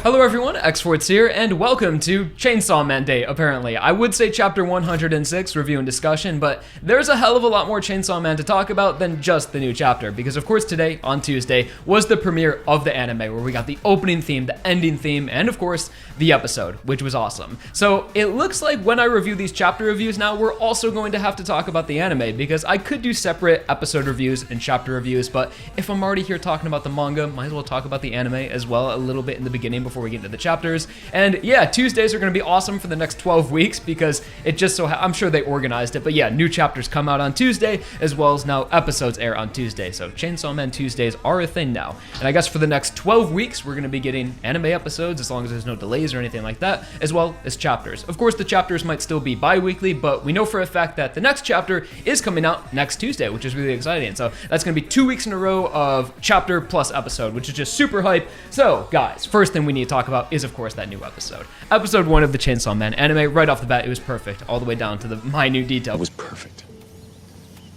Hello everyone, xforts here, and welcome to Chainsaw Man Day, apparently. I would say chapter 106, review and discussion, but there's a hell of a lot more Chainsaw Man to talk about than just the new chapter, because of course today, on Tuesday, was the premiere of the anime, where we got the opening theme, the ending theme, and of course, the episode, which was awesome. So it looks like when I review these chapter reviews now, we're also going to have to talk about the anime, because I could do separate episode reviews and chapter reviews, but if I'm already here talking about the manga, might as well talk about the anime as well a little bit in the beginning before we get into the chapters. And yeah, Tuesdays are going to be awesome for the next 12 weeks because it just so I'm sure they organized it, but yeah, new chapters come out on Tuesday as well as now episodes air on Tuesday. So Chainsaw Man Tuesdays are a thing now. And I guess for the next 12 weeks, we're going to be getting anime episodes as long as there's no delays or anything like that, as well as chapters. Of course, the chapters might still be bi-weekly, but we know for a fact that the next chapter is coming out next Tuesday, which is really exciting. So that's going to be 2 weeks in a row of chapter plus episode, which is just super hype. So guys, first thing we need to talk about is of course that new episode. Episode 1 of the Chainsaw Man anime. Right off the bat, it was perfect, all the way down to the minute detail. It was perfect.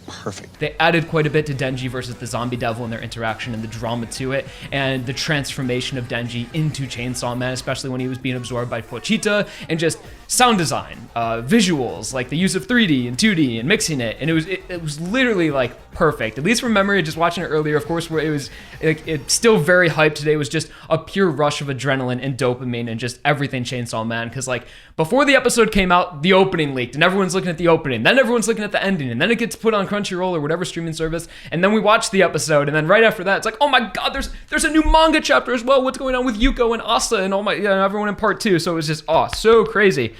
Perfect. They added quite a bit to Denji versus the zombie devil and their interaction and the drama to it, and the transformation of Denji into Chainsaw Man, especially when he was being absorbed by Pochita, and just sound design, visuals, like the use of 3D and 2D and mixing it, and it was literally like perfect. At least from memory, just watching it earlier, of course, where it was it's still very hyped today. It was just a pure rush of adrenaline and dopamine and just everything Chainsaw Man, because like before the episode came out, the opening leaked and everyone's looking at the opening, then everyone's looking at the ending, and then it gets put on Crunchyroll or whatever streaming service, and then we watch the episode, and then right after that it's like, oh my god, there's a new manga chapter as well. What's going on with Yuko and Asa and everyone in part 2? So it was just so crazy.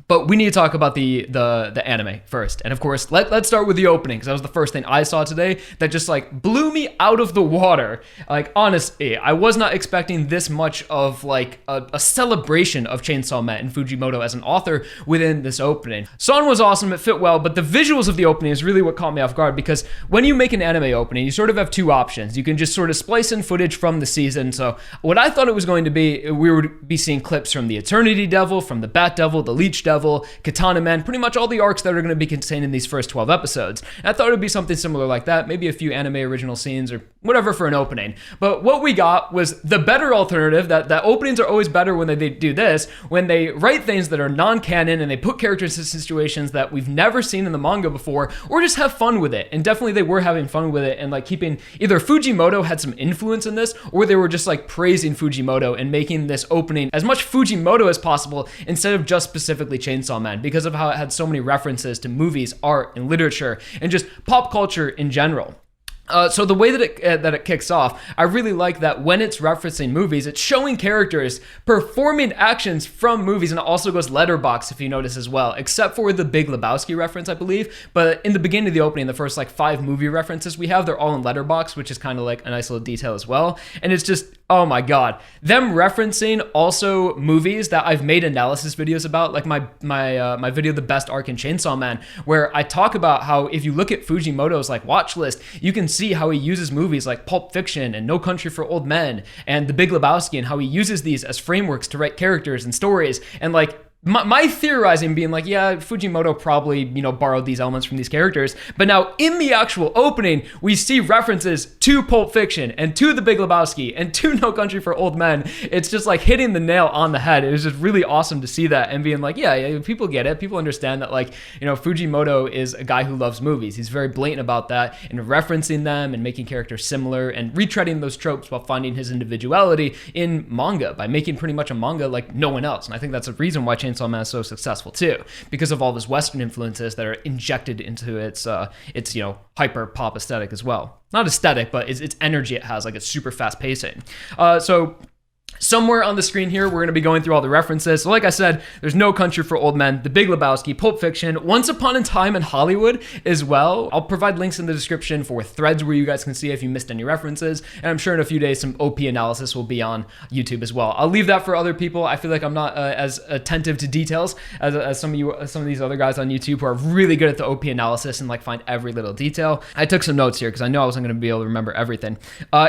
But we need to talk about the anime first. And of course, let's start with the opening, because that was the first thing I saw today that just like blew me out of the water. Like honestly, I was not expecting this much of like a celebration of Chainsaw Man and Fujimoto as an author within this opening. Song was awesome, it fit well, but the visuals of the opening is really what caught me off guard, because when you make an anime opening, you sort of have two options. You can just sort of splice in footage from the season. So what I thought it was going to be, we would be seeing clips from the Eternity Devil, from the Bat Devil, the Leech Devil, Katana Man, pretty much all the arcs that are going to be contained in these first 12 episodes. And I thought it would be something similar like that, maybe a few anime original scenes or whatever for an opening. But what we got was the better alternative, that openings are always better when they do this, when they write things that are non-canon and they put characters in situations that we've never seen in the manga before, or just have fun with it. And definitely they were having fun with it, and like keeping, either Fujimoto had some influence in this, or they were just like praising Fujimoto and making this opening as much Fujimoto as possible instead of just specifically Chainsaw Man, because of how it had so many references to movies, art, and literature, and just pop culture in general. So the way that it kicks off, I really like that when it's referencing movies, it's showing characters performing actions from movies, and it also goes letterbox if you notice as well, except for the Big Lebowski reference, I believe. But in the beginning of the opening, the first like 5 movie references we have, they're all in letterbox, which is kind of like a nice little detail as well. And it's just, oh my god, them referencing also movies that I've made analysis videos about, like my video, The Best Arc in Chainsaw Man, where I talk about how if you look at Fujimoto's like watch list, you can see how he uses movies like Pulp Fiction and No Country for Old Men and The Big Lebowski, and how he uses these as frameworks to write characters and stories. And like my theorizing being like, yeah, Fujimoto probably, borrowed these elements from these characters. But now in the actual opening, we see references to Pulp Fiction and to The Big Lebowski and to No Country for Old Men. It's just like hitting the nail on the head. It was just really awesome to see that and being like, yeah, people get it. People understand that, like, Fujimoto is a guy who loves movies. He's very blatant about that and referencing them and making characters similar and retreading those tropes while finding his individuality in manga by making pretty much a manga like no one else. And I think that's a reason why Chainsaw Man is so successful too, because of all those Western influences that are injected into its hyper pop aesthetic as well. Not aesthetic, but its energy it has, like it's super fast pacing. So somewhere on the screen here, we're going to be going through all the references. So like I said, there's No Country for Old Men, The Big Lebowski, Pulp Fiction, Once Upon a Time in Hollywood as well. I'll provide links in the description for threads where you guys can see if you missed any references. And I'm sure in a few days, some OP analysis will be on YouTube as well. I'll leave that for other people. I feel like I'm not as attentive to details as some of these other guys on YouTube who are really good at the OP analysis and like find every little detail. I took some notes here because I know I wasn't going to be able to remember everything.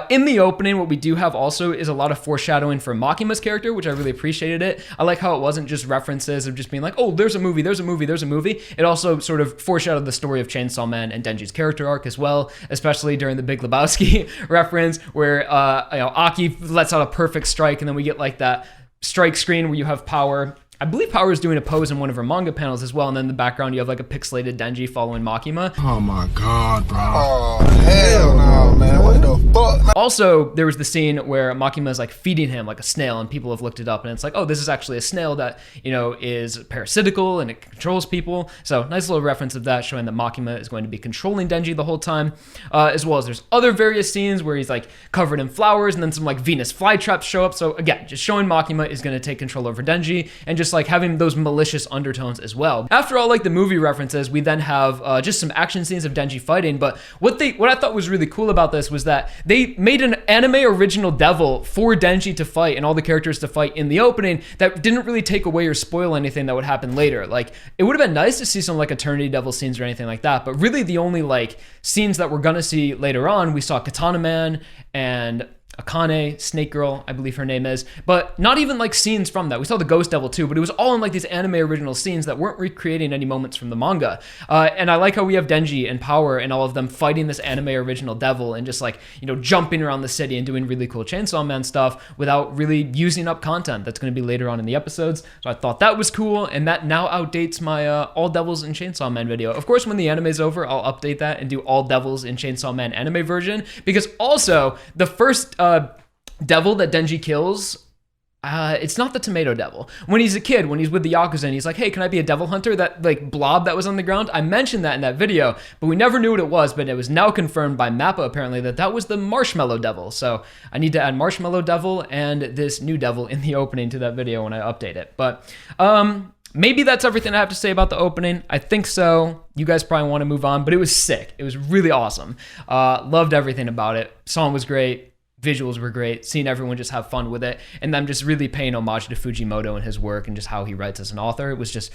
In the opening, what we do have also is a lot of foreshadowing for Makima's character, which I really appreciated it. I like how it wasn't just references of just being like, oh, there's a movie, there's a movie, there's a movie. It also sort of foreshadowed the story of Chainsaw Man and Denji's character arc as well, especially during the Big Lebowski reference where Aki lets out a perfect strike, and then we get like that strike screen where you have Power. I believe Power is doing a pose in one of her manga panels as well, and then in the background you have like a pixelated Denji following Makima. Oh my god, bro. Oh, hell no, man. What the fuck? Also, there was the scene where Makima is like feeding him like a snail, and people have looked it up, and it's like, oh, this is actually a snail that, is parasitical and it controls people. So nice little reference of that, showing that Makima is going to be controlling Denji the whole time, as well as there's other various scenes where he's like covered in flowers, and then some like Venus flytraps show up. So again, just showing Makima is going to take control over Denji, and just like having those malicious undertones as well. After all like the movie references, we then have just some action scenes of Denji fighting. But what I thought was really cool about this was that they made an anime original devil for Denji to fight and all the characters to fight in the opening that didn't really take away or spoil anything that would happen later. Like, it would have been nice to see some like Eternity Devil scenes or anything like that, but really the only like scenes that we're gonna see later on, we saw Katana Man and Akane, Snake Girl, I believe her name is, but not even like scenes from that. We saw the Ghost Devil too, but it was all in like these anime original scenes that weren't recreating any moments from the manga. And I like how we have Denji and Power and all of them fighting this anime original devil and just like, jumping around the city and doing really cool Chainsaw Man stuff without really using up content that's going to be later on in the episodes. So I thought that was cool, and that now outdates my All Devils in Chainsaw Man video. Of course, when the anime is over, I'll update that and do All Devils in Chainsaw Man anime version, because also the first devil that Denji kills, it's not the tomato devil. When he's a kid, when he's with the Yakuza and he's like, hey, can I be a devil hunter? That like blob that was on the ground, I mentioned that in that video, but we never knew what it was, but it was now confirmed by Mappa apparently that was the marshmallow devil. So I need to add marshmallow devil and this new devil in the opening to that video when I update it. But maybe that's everything I have to say about the opening. I think so. You guys probably want to move on, but it was sick. It was really awesome. Loved everything about it. Song was great. Visuals were great, seeing everyone just have fun with it, and them just really paying homage to Fujimoto and his work and just how he writes as an author. It was just,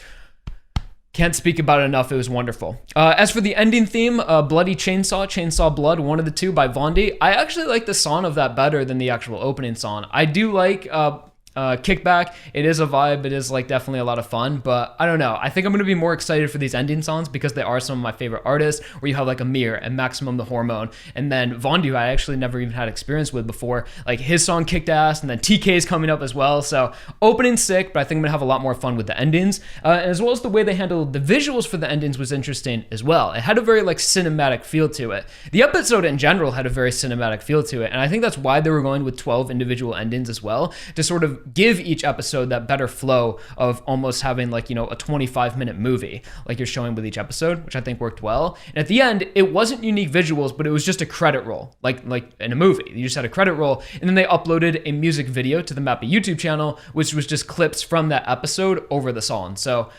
can't speak about it enough. It was wonderful. As for the ending theme, Bloody Chainsaw Blood, one of the two by Vondi, I actually like the song of that better than the actual opening song. I do like Kickback. It is a vibe. It is like definitely a lot of fun, but I don't know. I think I'm going to be more excited for these ending songs because they are some of my favorite artists, where you have like Amir and Maximum the Hormone, and then Vondi, who I actually never even had experience with before. Like, his song kicked ass, and then TK's coming up as well. So opening sick, but I think I'm going to have a lot more fun with the endings, as well as the way they handled the visuals for the endings was interesting as well. It had a very like cinematic feel to it. The episode in general had a very cinematic feel to it, and I think that's why they were going with 12 individual endings as well, to sort of give each episode that better flow of almost having like, a 25-minute movie like you're showing with each episode, which I think worked well. And at the end, it wasn't unique visuals, but it was just a credit roll, like in a movie. You just had a credit roll, and then they uploaded a music video to the Mappa YouTube channel, which was just clips from that episode over the song. So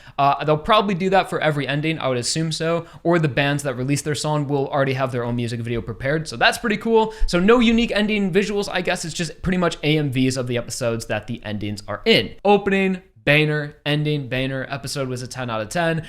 they'll probably do that for every ending, I would assume so, or the bands that release their song will already have their own music video prepared. So that's pretty cool. So no unique ending visuals, I guess. It's just pretty much AMVs of the episodes that the endings are in. Opening, banger, ending, banger. Episode was a 10 out of 10.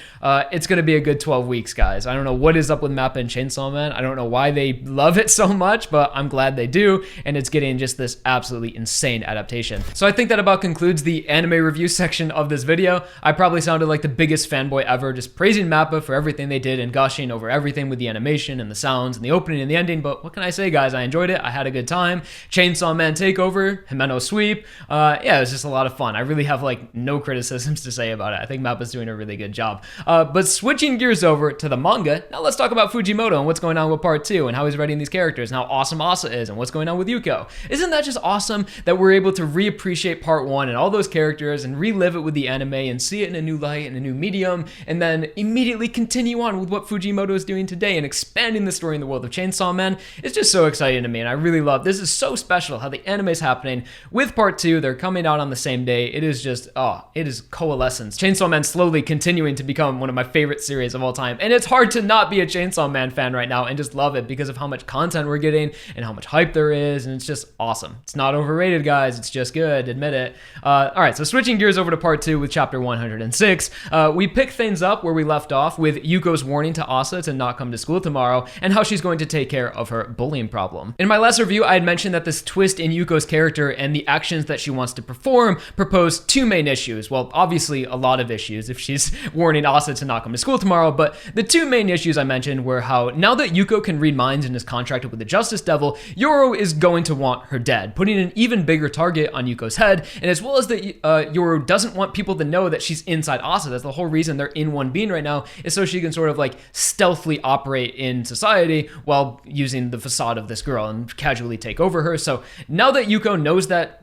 It's going to be a good 12 weeks, guys. I don't know what is up with Mappa and Chainsaw Man. I don't know why they love it so much, but I'm glad they do, and it's getting just this absolutely insane adaptation. So I think that about concludes the anime review section of this video. I probably sounded like the biggest fanboy ever, just praising Mappa for everything they did and gushing over everything with the animation and the sounds and the opening and the ending, but what can I say, guys? I enjoyed it. I had a good time. Chainsaw Man Takeover, Himeno Sweep. Yeah, it was just a lot of fun. I really have like no criticisms to say about it. I think Mappa's doing a really good job. But switching gears over to the manga, now let's talk about Fujimoto and what's going on with part 2 and how he's writing these characters and how awesome Asa is and what's going on with Yuko. Isn't that just awesome that we're able to reappreciate part 1 and all those characters and relive it with the anime and see it in a new light and a new medium, and then immediately continue on with what Fujimoto is doing today and expanding the story in the world of Chainsaw Man? It's just so exciting to me, and I really love this. Is so special how the anime is happening with part 2. They're coming out on the same day. It is just, it is coalescence. Chainsaw Man slowly continuing to become one of my favorite series of all time. And it's hard to not be a Chainsaw Man fan right now and just love it because of how much content we're getting and how much hype there is. And it's just awesome. It's not overrated, guys. It's just good. Admit it. All right, so switching gears over to part 2 with chapter 106, we pick things up where we left off with Yuko's warning to Asa to not come to school tomorrow and how she's going to take care of her bullying problem. In my last review, I had mentioned that this twist in Yuko's character and the actions that she wants to perform propose 2 main issues. Well, obviously a lot of issues if she's warning Asa to not come to school tomorrow, but the 2 main issues I mentioned were how now that Yuko can read minds and is contracted with the Justice Devil, Yoro is going to want her dead, putting an even bigger target on Yuko's head, and as well as that Yoro doesn't want people to know that she's inside Asa. That's the whole reason they're in one being right now, is so she can sort of like stealthily operate in society while using the facade of this girl and casually take over her. So now that Yuko knows that,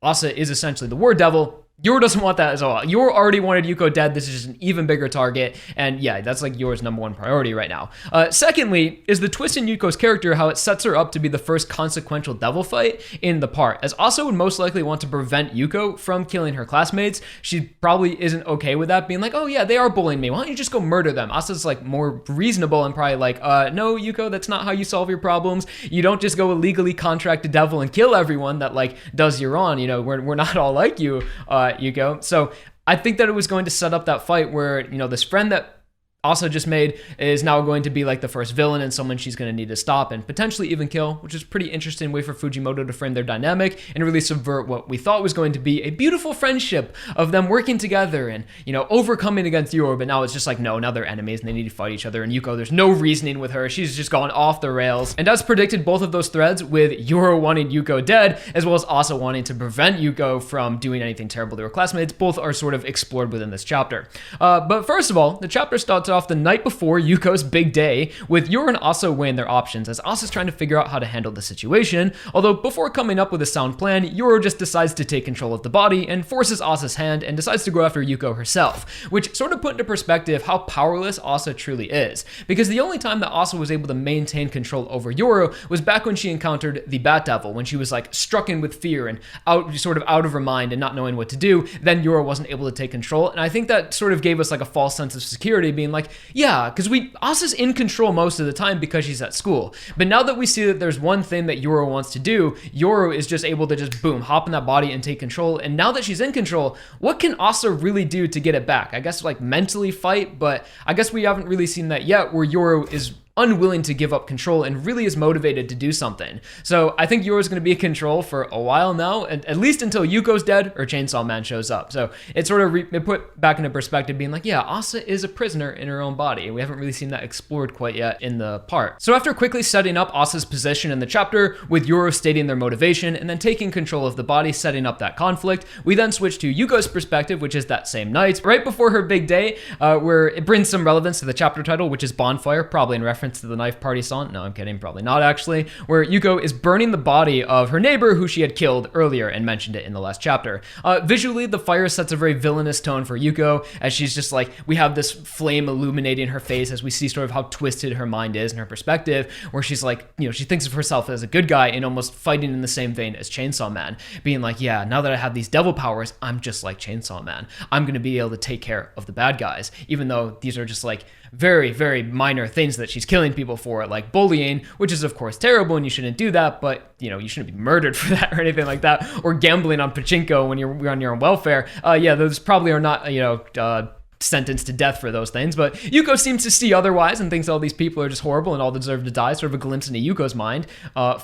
Asa is essentially the War Devil, Yoro doesn't want that as well. Yoro already wanted Yuko dead. This is just an even bigger target. And yeah, that's like Yoro's number 1 priority right now. Secondly, is the twist in Yuko's character, how it sets her up to be the first consequential devil fight in the part. As Asa would most likely want to prevent Yuko from killing her classmates, she probably isn't okay with that, being like, oh yeah, they are bullying me. Why don't you just go murder them? Asa's like more reasonable and probably like, no, Yuko, that's not how you solve your problems. You don't just go illegally contract a devil and kill everyone that like does you wrong. We're not all like you. Yuko. So I think that it was going to set up that fight where, this friend that Asa just made is now going to be like the first villain and someone she's going to need to stop and potentially even kill, which is a pretty interesting way for Fujimoto to frame their dynamic and really subvert what we thought was going to be a beautiful friendship of them working together and, overcoming against Yoro. But now it's just like, no, now they're enemies and they need to fight each other. And Yuko, there's no reasoning with her. She's just gone off the rails. And as predicted, both of those threads with Yoro wanting Yuko dead, as well as Asa wanting to prevent Yuko from doing anything terrible to her classmates, both are sort of explored within this chapter. But first of all, the chapter starts off the night before Yuko's big day, with Yoro and Asa weighing their options as Asa's trying to figure out how to handle the situation. Although before coming up with a sound plan, Yoro just decides to take control of the body and forces Asa's hand and decides to go after Yuko herself, which sort of put into perspective how powerless Asa truly is. Because the only time that Asa was able to maintain control over Yoro was back when she encountered the Bat Devil, when she was like stricken with fear and out of her mind and not knowing what to do. Then Yoro wasn't able to take control, and I think that sort of gave us like a false sense of security, being like, yeah, because Asa's in control most of the time because she's at school. But now that we see that there's one thing that Yoro wants to do, Yoro is just able to just boom, hop in that body and take control. And now that she's in control, what can Asa really do to get it back? I guess like mentally fight, but I guess we haven't really seen that yet, where Yoro is unwilling to give up control and really is motivated to do something. So I think Yoro's going to be in control for a while now, and at least until Yuko's dead or Chainsaw Man shows up. So it sort of it put back into perspective, being like, yeah, Asa is a prisoner in her own body. We haven't really seen that explored quite yet in the part. So after quickly setting up Asa's position in the chapter, with Yoro stating their motivation and then taking control of the body, setting up that conflict, we then switch to Yuko's perspective, which is that same night, right before her big day, where it brings some relevance to the chapter title, which is Bonfire, probably in reference to the Knife Party song. No, I'm kidding, probably not actually, where Yuko is burning the body of her neighbor who she had killed earlier and mentioned it in the last chapter. Visually, the fire sets a very villainous tone for Yuko, as she's just like, we have this flame illuminating her face as we see sort of how twisted her mind is and her perspective, where she's like, she thinks of herself as a good guy and almost fighting in the same vein as Chainsaw Man, being like, yeah, now that I have these devil powers, I'm just like Chainsaw Man. I'm going to be able to take care of the bad guys, even though these are just like very, very minor things that she's killing people for, like bullying, which is of course terrible and you shouldn't do that, but you shouldn't be murdered for that or anything like that, or gambling on pachinko when you're on your own welfare. Yeah, those probably are not, sentenced to death for those things, but Yuko seems to see otherwise and thinks all these people are just horrible and all deserve to die. Sort of a glimpse into Yuko's mind,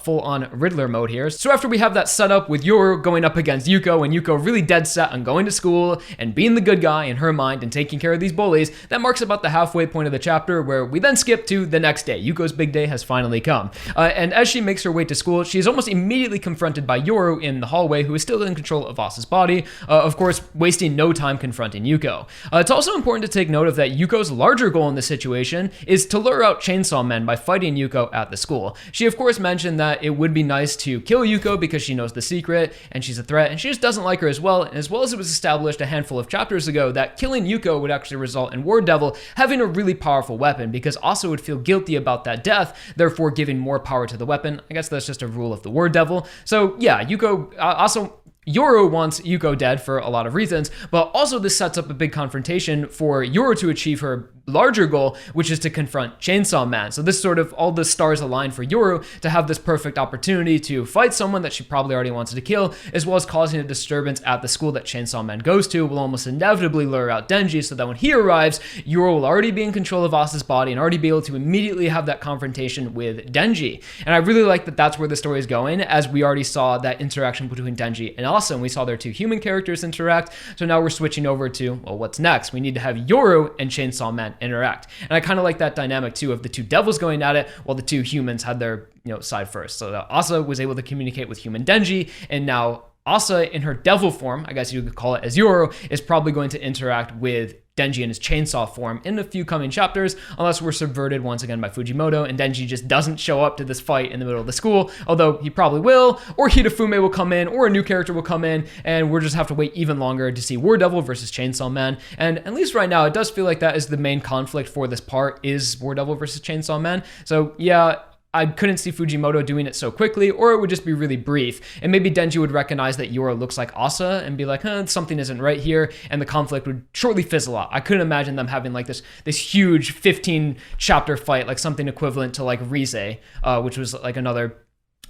full on Riddler mode here. So after we have that set up with Yoro going up against Yuko, and Yuko really dead set on going to school and being the good guy in her mind and taking care of these bullies, that marks about the halfway point of the chapter, where we then skip to the next day. Yuko's big day has finally come, and as she makes her way to school, she is almost immediately confronted by Yoro in the hallway, who is still in control of Asa's body, of course wasting no time confronting Yuko. It's also important to take note of that Yuko's larger goal in this situation is to lure out Chainsaw Men by fighting Yuko at the school. She of course mentioned that it would be nice to kill Yuko because she knows the secret and she's a threat, and she just doesn't like her as well as it was established a handful of chapters ago that killing Yuko would actually result in War Devil having a really powerful weapon, because Asa would feel guilty about that death, therefore giving more power to the weapon. I guess that's just a rule of the War Devil. So yeah, Yuko, Asa Yoru wants Yuko dead for a lot of reasons, but also this sets up a big confrontation for Yoru to achieve her larger goal, which is to confront Chainsaw Man. So this sort of, all the stars align for Yoru to have this perfect opportunity to fight someone that she probably already wants to kill, as well as causing a disturbance at the school that Chainsaw Man goes to will almost inevitably lure out Denji, so that when he arrives, Yoru will already be in control of Asa's body and already be able to immediately have that confrontation with Denji. And I really like that that's where the story is going, as we already saw that interaction between Denji and Asa, and we saw their two human characters interact. So now we're switching over to, well, what's next? We need to have Yoru and Chainsaw Man interact. And I kind of like that dynamic too, of the two devils going at it while the two humans had their side first. So Asa was able to communicate with human Denji, and now Asa in her devil form, I guess you could call it as Yoru, is probably going to interact with Denji in his chainsaw form in a few coming chapters, unless we're subverted once again by Fujimoto and Denji just doesn't show up to this fight in the middle of the school, although he probably will, or Hitofume will come in, or a new character will come in, and we'll just have to wait even longer to see War Devil versus Chainsaw Man. And at least right now, it does feel like that is the main conflict for this part, is War Devil versus Chainsaw Man. So yeah, I couldn't see Fujimoto doing it so quickly, or it would just be really brief. And maybe Denji would recognize that Yoru looks like Asa and be like, something isn't right here, and the conflict would shortly fizzle out. I couldn't imagine them having like this huge 15 chapter fight, like something equivalent to like Rize, which was like another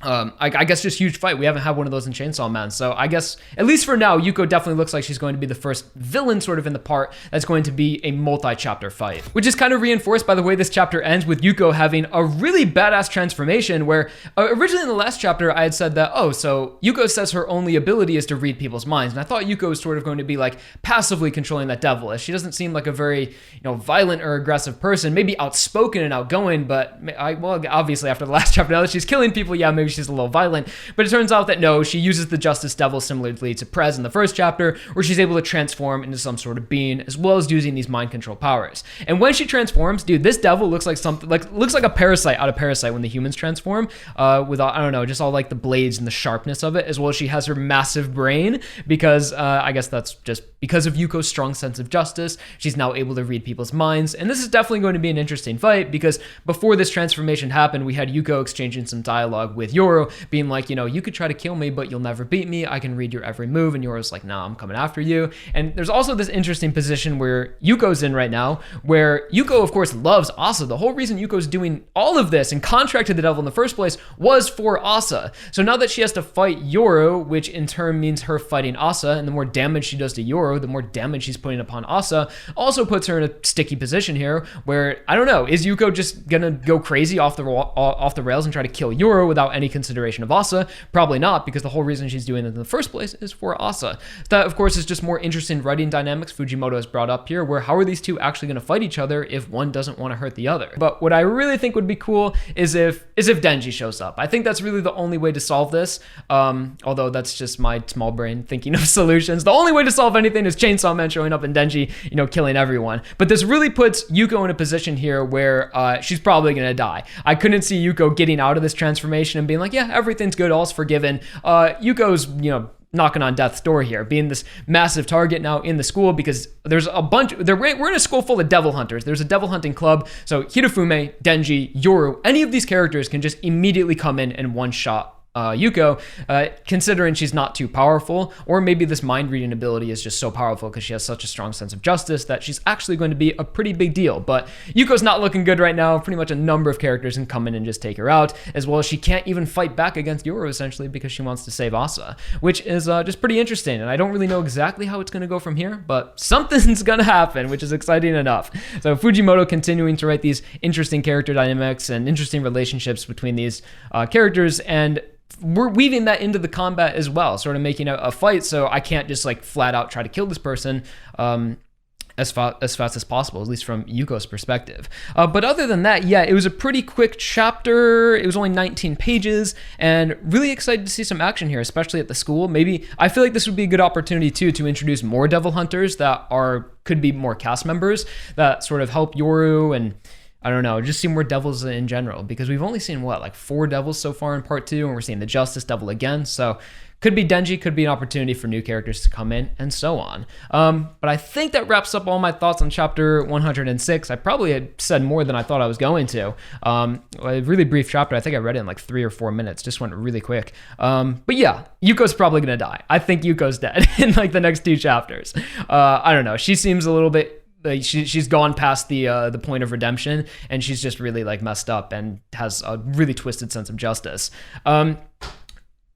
I guess just huge fight. We haven't had one of those in Chainsaw Man. So I guess, at least for now, Yuko definitely looks like she's going to be the first villain sort of in the part that's going to be a multi-chapter fight. Which is kind of reinforced by the way this chapter ends, with Yuko having a really badass transformation where originally in the last chapter I had said that, so Yuko says her only ability is to read people's minds. And I thought Yuko was sort of going to be like passively controlling that devil, as she doesn't seem like a very, violent or aggressive person, maybe outspoken and outgoing, but obviously after the last chapter, now that she's killing people, yeah, maybe she's a little violent, but it turns out that no, she uses the Justice Devil similarly to Prez in the first chapter, where she's able to transform into some sort of being, as well as using these mind control powers. And when she transforms, dude, this devil looks like something looks like a Parasite out of Parasite when the humans transform, with all, I don't know, just all like the blades and the sharpness of it, as well as she has her massive brain, because I guess that's just because of Yuko's strong sense of justice. She's now able to read people's minds, and this is definitely going to be an interesting fight, because before this transformation happened, we had Yuko exchanging some dialogue with Yoru, being like, you could try to kill me, but you'll never beat me. I can read your every move. And Yoru's like, nah, I'm coming after you. And there's also this interesting position where Yuko's in right now, where Yuko, of course, loves Asa. The whole reason Yuko's doing all of this and contracted the devil in the first place was for Asa. So now that she has to fight Yoru, which in turn means her fighting Asa, and the more damage she does to Yoru, the more damage she's putting upon Asa, also puts her in a sticky position here where, I don't know, is Yuko just gonna go crazy off the rails and try to kill Yoru without any consideration of Asa? Probably not, because the whole reason she's doing it in the first place is for Asa. That, of course, is just more interesting writing dynamics Fujimoto has brought up here, where how are these two actually going to fight each other if one doesn't want to hurt the other? But what I really think would be cool is if Denji shows up. I think that's really the only way to solve this, although that's just my small brain thinking of solutions. The only way to solve anything is Chainsaw Man showing up and Denji, killing everyone. But this really puts Yuko in a position here where she's probably going to die. I couldn't see Yuko getting out of this transformation and being like, yeah, everything's good, all's forgiven. Yuko's, knocking on death's door here, being this massive target now in the school, because there's a bunch, we're in a school full of devil hunters. There's a devil hunting club, so Hitofume, Denji, Yoru, any of these characters can just immediately come in and one-shot Yuko, considering she's not too powerful, or maybe this mind reading ability is just so powerful because she has such a strong sense of justice that she's actually going to be a pretty big deal. But Yuko's not looking good right now. Pretty much a number of characters can come in and just take her out, as well as she can't even fight back against Yoru essentially because she wants to save Asa, which is just pretty interesting. And I don't really know exactly how it's going to go from here, but something's going to happen, which is exciting enough. So Fujimoto continuing to write these interesting character dynamics and interesting relationships between these characters, and we're weaving that into the combat as well, sort of making a fight so I can't just like flat out try to kill this person as fast as possible, at least from Yuko's perspective. But other than that, yeah, it was a pretty quick chapter. It was only 19 pages, and really excited to see some action here, especially at the school. Maybe I feel like this would be a good opportunity too to introduce more devil hunters that could be more cast members that sort of help Yoru and I don't know, just see more devils in general, because we've only seen what, like 4 devils so far in part 2, and we're seeing the Justice Devil again. So could be Denji, could be an opportunity for new characters to come in, and so on. But I think that wraps up all my thoughts on chapter 106. I probably had said more than I thought I was going to. A really brief chapter. I think I read it in like 3 or 4 minutes. Just went really quick. But yeah, Yuko's probably gonna die. I think Yuko's dead in like the next 2 chapters. I don't know. She seems a little bit like she's gone past the point of redemption, and she's just really like messed up and has a really twisted sense of justice.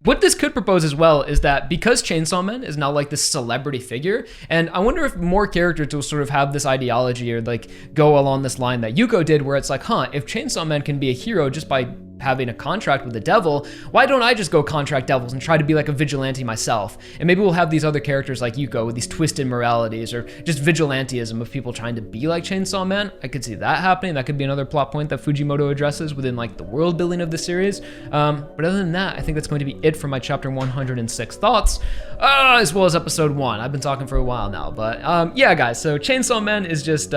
What this could propose as well is that because Chainsaw Man is now like this celebrity figure, and I wonder if more characters will sort of have this ideology or like go along this line that Yuko did, where it's like, if Chainsaw Man can be a hero just by having a contract with the devil, why don't I just go contract devils and try to be like a vigilante myself? And maybe we'll have these other characters like Yuko with these twisted moralities, or just vigilanteism of people trying to be like Chainsaw Man. I could see that happening. That could be another plot point that Fujimoto addresses within like the world building of the series. But other than that, I think that's going to be it for my chapter 106 thoughts, as well as episode 1. I've been talking for a while now, but yeah, guys. So Chainsaw Man is just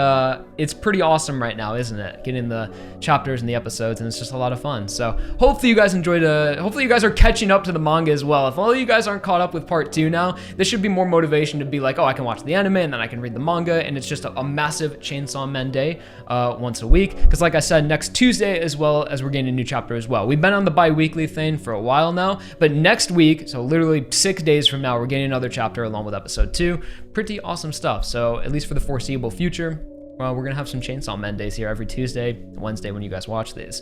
it's pretty awesome right now, isn't it? Getting the chapters and the episodes, and it's just a lot of fun. So hopefully you guys enjoyed hopefully you guys are catching up to the manga as well. If all of you guys aren't caught up with part 2 now, this should be more motivation to be like, I can watch the anime and then I can read the manga, and it's just a massive Chainsaw Man day once a week. Because like I said, next Tuesday as well as we're getting a new chapter as well. We've been on the bi-weekly thing for a while now, but next week, so literally 6 days from now, we're getting another chapter along with episode 2. Pretty awesome stuff. So at least for the foreseeable future, we're going to have some Chainsaw Man days here every Tuesday, Wednesday when you guys watch these.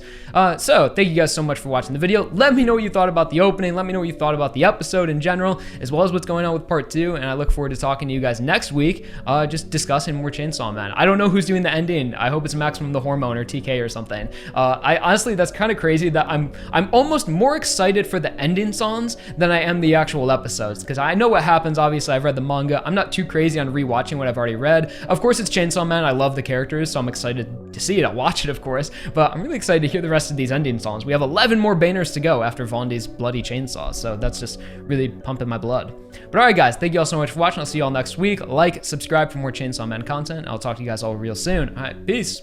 So thank you guys so much for watching the video. Let me know what you thought about the opening. Let me know what you thought about the episode in general, as well as what's going on with part 2. And I look forward to talking to you guys next week, just discussing more Chainsaw Man. I don't know who's doing the ending. I hope it's Maximum the Hormone or TK or something. I honestly, that's kind of crazy that I'm almost more excited for the ending songs than I am the actual episodes, because I know what happens. Obviously, I've read the manga. I'm not too crazy on rewatching what I've already read. Of course, it's Chainsaw Man. I love the characters, so I'm excited to see it. I'll watch it, of course, but I'm really excited to hear the rest of these ending songs. We have 11 more banners to go after Vondi's bloody chainsaw, so that's just really pumping my blood. But alright guys, thank you all so much for watching. I'll see you all next week. Like, subscribe for more Chainsaw Man content. I'll talk to you guys all real soon. Alright, peace.